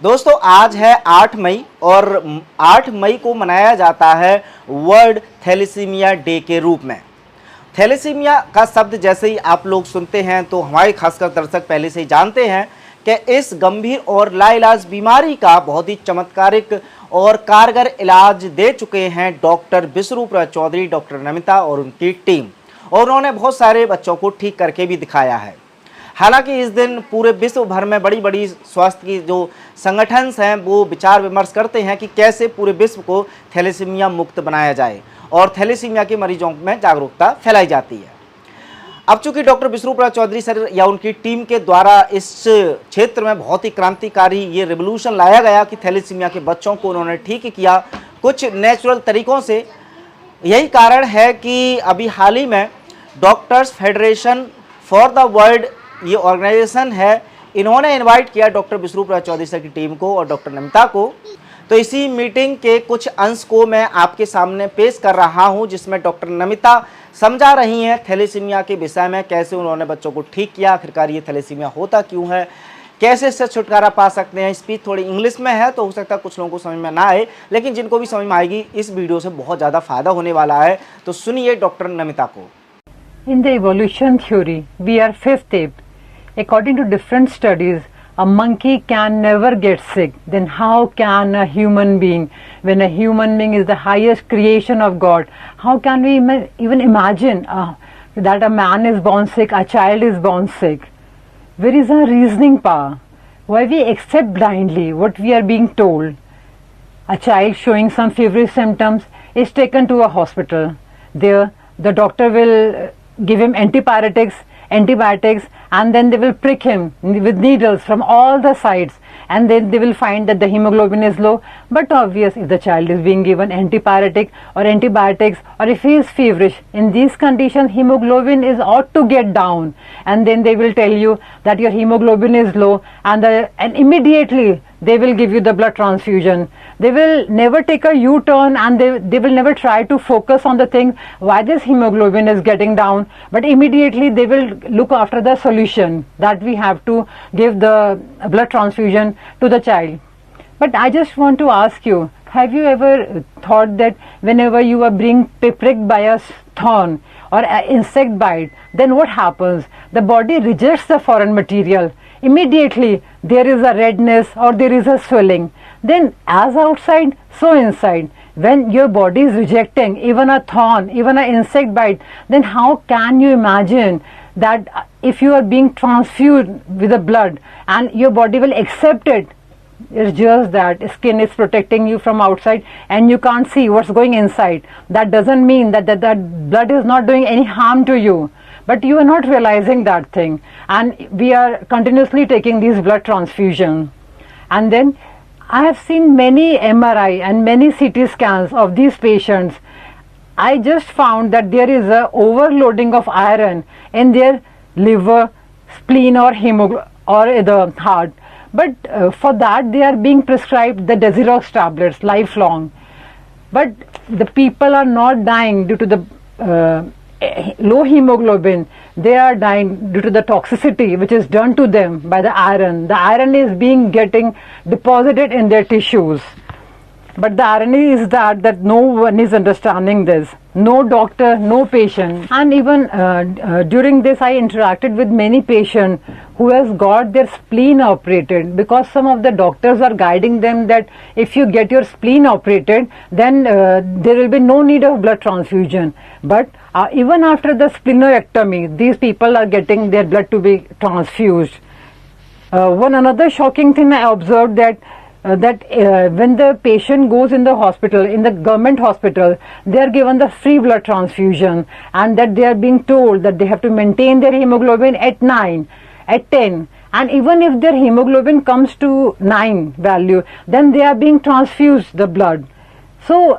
दोस्तों आज है 8 मई और 8 मई को मनाया जाता है वर्ल्ड थैलेसीमिया डे के रूप में। थैलेसीमिया का शब्द जैसे ही आप लोग सुनते हैं तो हमारे खासकर दर्शक पहले से ही जानते हैं कि इस गंभीर और लाइलाज बीमारी का बहुत ही चमत्कारिक और कारगर इलाज दे चुके हैं डॉक्टर बिस्वरूप रॉय चौधरी, डॉक्टर नमिता और उनकी टीम, और उन्होंने बहुत सारे बच्चों को ठीक करके भी दिखाया है। हालांकि इस दिन पूरे विश्व भर में बड़ी बड़ी स्वास्थ्य की जो संगठन हैं वो विचार विमर्श करते हैं कि कैसे पूरे विश्व को थैलेसीमिया मुक्त बनाया जाए और थैलेसीमिया के मरीजों में जागरूकता फैलाई जाती है। अब चूंकि डॉक्टर बिस्वरूप रॉय चौधरी सर या उनकी टीम के द्वारा इस क्षेत्र में बहुत ही क्रांतिकारी ये रिवोल्यूशन लाया गया कि थैलेसीमिया के बच्चों को उन्होंने ठीक किया कुछ नेचुरल तरीक़ों से। यही कारण है कि अभी हाल ही में doctors federation for the world ये ऑर्गेनाइजेशन है, इन्होंने इनवाइट किया डॉक्टर बिस्वरूप रॉय चौधरी सर की टीम को और डॉक्टर नमिता को। तो इसी मीटिंग के कुछ अंश को मैं आपके सामने पेश कर रहा हूं, जिसमें डॉक्टर नमिता समझा रही हैं थैलेसीमिया के विषय में, कैसे उन्होंने बच्चों को ठीक किया, आखिरकार ये थैलेसीमिया होता क्यों है, कैसे इससे छुटकारा पा सकते हैं। स्पीच थोड़ी इंग्लिश में है तो हो सकता है कुछ लोगों को समझ में ना आए, लेकिन जिनको भी समझ में आएगी इस वीडियो से बहुत ज़्यादा फायदा होने वाला है। तो सुनिए डॉक्टर नमिता को। In the evolution theory, we are fifth ape. According to different studies, a monkey can never get sick. Then how can a human being, when a human being is the highest creation of God, how can we even imagine that a man is born sick, a child is born sick? Where is our reasoning power? Why we accept blindly what we are being told? A child showing some feverish symptoms is taken to a hospital. There, the doctor will give him antibiotics, and then they will prick him with needles from all the sides, and then they will find that the hemoglobin is low. But obvious, if the child is being given antibiotics, or if he is feverish, in these conditions hemoglobin is ought to get down, and then they will tell you that your hemoglobin is low, and immediately they will give you the blood transfusion. They will never take a U-turn, and they will never try to focus on the thing why this hemoglobin is getting down, but immediately they will look after the solution that we have to give the blood transfusion to the child. But I just want to ask you, have you ever thought that whenever you are being pricked by a thorn or an insect bite, then what happens? The body rejects the foreign material. Immediately there is a redness or there is a swelling. Then as outside, so inside. When your body is rejecting even a thorn, even an insect bite, then how can you imagine that if you are being transfused with the blood and your body will accept it? It's just that skin is protecting you from outside and you can't see what's going inside. That doesn't mean that blood is not doing any harm to you, but you are not realizing that thing, and we are continuously taking these blood transfusions. And then I have seen many MRI and many CT scans of these patients. I just found that there is a overloading of iron in their liver, spleen or the heart. But for that they are being prescribed the Desirox tablets lifelong. But the people are not dying due to the low hemoglobin. They are dying due to the toxicity which is done to them by the iron. The iron is getting deposited in their tissues. But the irony is that no one is understanding this. No doctor, no patient. And even during this I interacted with many patients who has got their spleen operated, because some of the doctors are guiding them that if you get your spleen operated, then there will be no need of blood transfusion. But even after the splenectomy, these people are getting their blood to be transfused. One another shocking thing I observed that when the patient goes in the hospital, in the government hospital, they are given the free blood transfusion, and that they are being told that they have to maintain their hemoglobin at 9, at 10, and even if their hemoglobin comes to 9 value, then they are being transfused the blood. So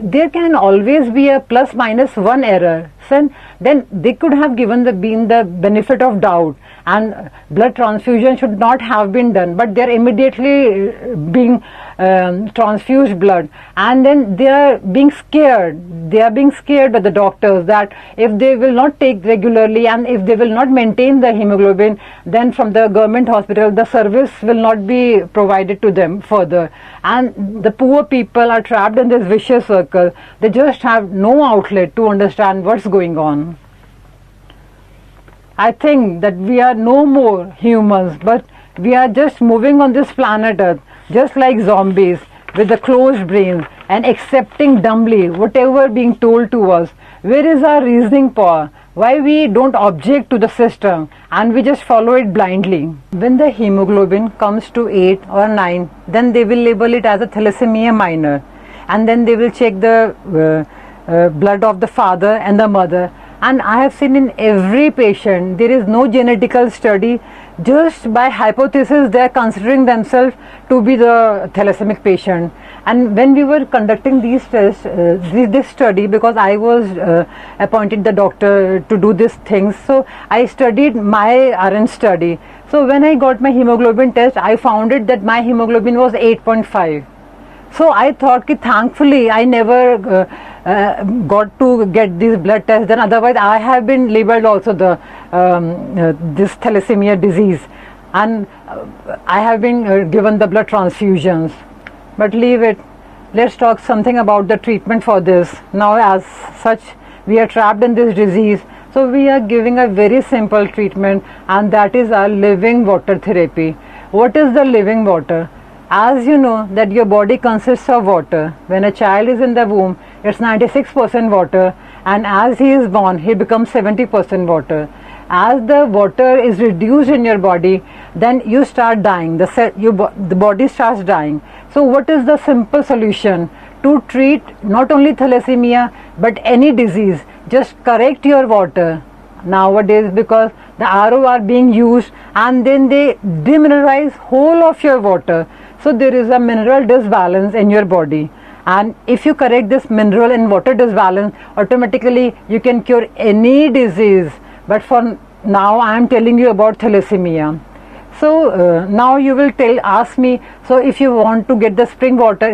there can always be a plus minus 1 error. then they could have been the benefit of doubt, and blood transfusion should not have been done, but they are immediately being transfused blood, and then they are being scared. They are being scared by the doctors that if they will not take regularly and if they will not maintain the hemoglobin, then from the government hospital the service will not be provided to them further, and the poor people are trapped in this vicious circle. They just have no outlet to understand what's going on. I think that we are no more humans, but we are just moving on this planet Earth just like zombies with the closed brains and accepting dumbly whatever being told to us. Where is our reasoning power? Why we don't object to the system and we just follow it blindly? When the hemoglobin comes to 8 or 9, then they will label it as a thalassemia minor, and then they will check the blood of the father and the mother. And I have seen in every patient there is no genetical study, just by hypothesis they are considering themselves to be the thalassemic patient. And when we were conducting these tests, this study, because I was appointed the doctor to do these things, so I studied my RN study. So when I got my hemoglobin test, I found it that my hemoglobin was 8.5. So I thought that thankfully I never got to get these blood tests, then otherwise I have been labeled also the this thalassemia disease, and I have been given the blood transfusions. But leave it. Let's talk something about the treatment for this. Now as such we are trapped in this disease, so we are giving a very simple treatment, and that is our living water therapy. What is the living water? As you know that your body consists of water. When a child is in the womb, it's 96% water, and as he is born, he becomes 70% water. As the water is reduced in your body, then you start dying, the body starts dying. So what is the simple solution to treat not only thalassemia but any disease? Just correct your water. Nowadays, because the RO are being used and then they demineralize whole of your water, so there is a mineral disbalance in your body, and if you correct this mineral and water disbalance, automatically you can cure any disease. But for now I am telling you about thalassemia. So now you will ask me, so if you want to get the spring water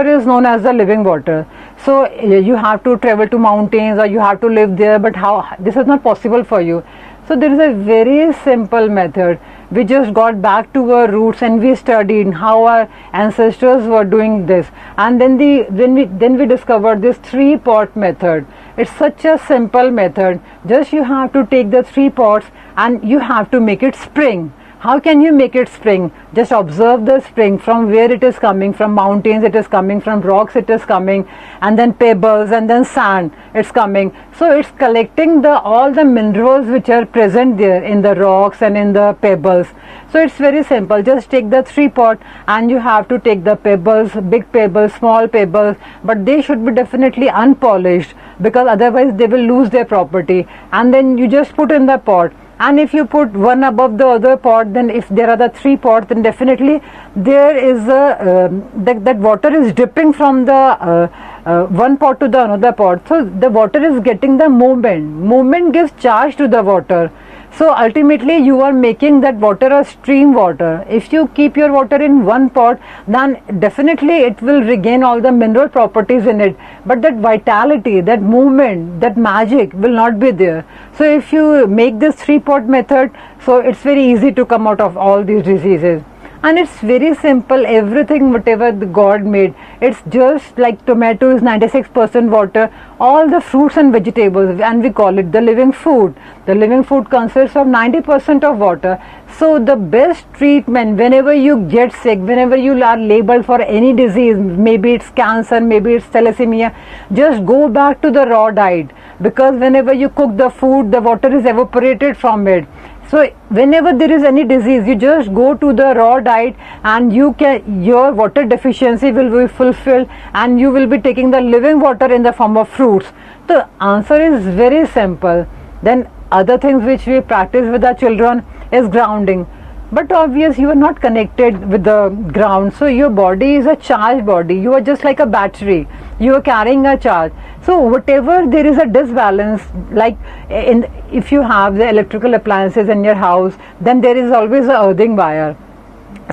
is known as the living water, so you have to travel to mountains or you have to live there, but how this is not possible for you. So there is a very simple method. We just got back to our roots and we studied how our ancestors were doing this, and then we discovered this 3-pot method. It's such a simple method. Just you have to take the 3 pots and you have to make it spring. How can you make it spring? Just observe the spring, from where it is coming, from mountains it is coming, from rocks it is coming, and then pebbles and then sand it's coming. So it's collecting all the minerals which are present there in the rocks and in the pebbles. So it's very simple. Just take the 3 pot and you have to take the pebbles, big pebbles, small pebbles, but they should be definitely unpolished, because otherwise they will lose their property, and then you just put in the pot. And if you put one above the other pot, then if there are the 3 pots, then definitely there is that water is dripping from the one pot to the another pot. So the water is getting the movement gives charge to the water. So ultimately you are making that water a stream water. If you keep your water in one pot, then definitely it will regain all the mineral properties in it, but that vitality, that movement, that magic will not be there. So if you make this 3-pot method, so it's very easy to come out of all these diseases. And it's very simple. Everything whatever the God made, it's just like tomato is 96% water, all the fruits and vegetables, and we call it the living food. The living food consists of 90% of water. So the best treatment whenever you get sick, whenever you are labeled for any disease, maybe it's cancer, maybe it's thalassemia, just go back to the raw diet, because whenever you cook the food, the water is evaporated from it. So whenever there is any disease, you just go to the raw diet and your water deficiency will be fulfilled, and you will be taking the living water in the form of fruits. The answer is very simple. Then other things which we practice with our children is grounding. But obviously you are not connected with the ground, so your body is a charged body. You are just like a battery. you are carrying a charge. So whatever there is a disbalance, like if you have the electrical appliances in your house, then there is always a earthing wire.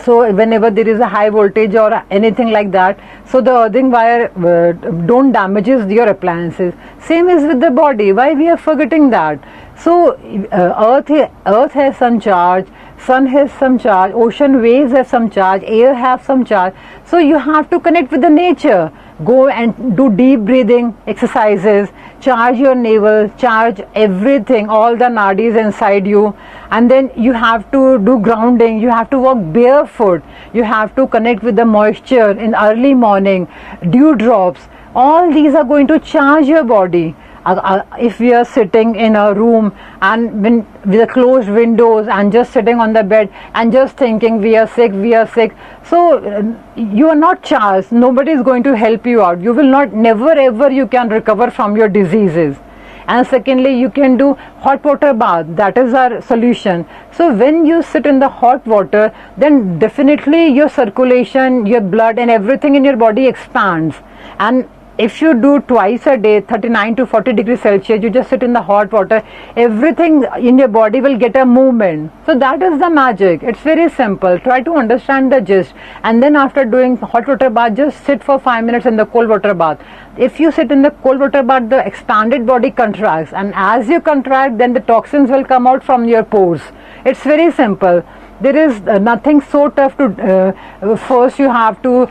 So whenever there is a high voltage or anything like that, so the earthing wire don't damages your appliances. Same is with the body. Why we are forgetting that? So earth has some charge, sun has some charge, ocean waves have some charge, air have some charge. So you have to connect with the nature. Go and do deep breathing exercises, charge your navel, charge everything, all the nadis inside you, and then you have to do grounding. You have to walk barefoot. You have to connect with the moisture in early morning, dew drops. All these are going to charge your body. If we are sitting in a room and with the closed windows and just sitting on the bed and just thinking we are sick, so you are not charged. Nobody is going to help you out. You will not, never ever you can recover from your diseases. And secondly, you can do hot water bath. That is our solution. So when you sit in the hot water, then definitely your circulation, your blood and everything in your body expands. And if you do twice a day, 39 to 40 degrees Celsius, you just sit in the hot water, everything in your body will get a movement. So that is the magic. It's very simple. Try to understand the gist. And then after doing hot water bath, just sit for 5 minutes in the cold water bath. If you sit in the cold water bath, the expanded body contracts. And as you contract, then the toxins will come out from your pores. It's very simple. There is nothing so tough to, first you have to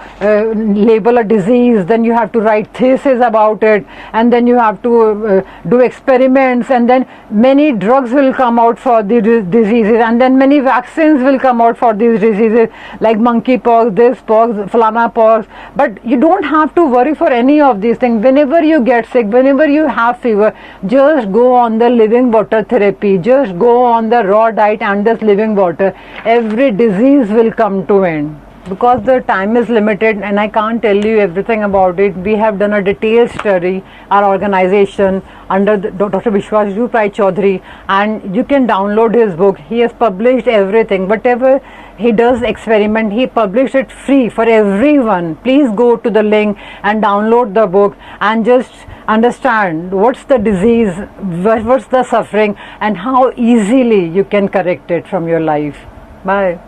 label a disease, then you have to write thesis about it, and then you have to do experiments, and then many drugs will come out for the diseases, and then many vaccines will come out for these diseases like monkeypox, this pox, falana pox. But you don't have to worry for any of these things. Whenever you get sick, whenever you have fever, just go on the living water therapy, just go on the raw diet and this living water. Every disease will come to end. Because the time is limited and I can't tell you everything about it, we have done a detailed study, our organization under Dr. Biswaroop Roy Chowdhury, and you can download his book. He has published everything. Whatever he does experiment, he published it free for everyone. Please go to the link and download the book and just understand what's the disease, what's the suffering, and how easily you can correct it from your life. Bye.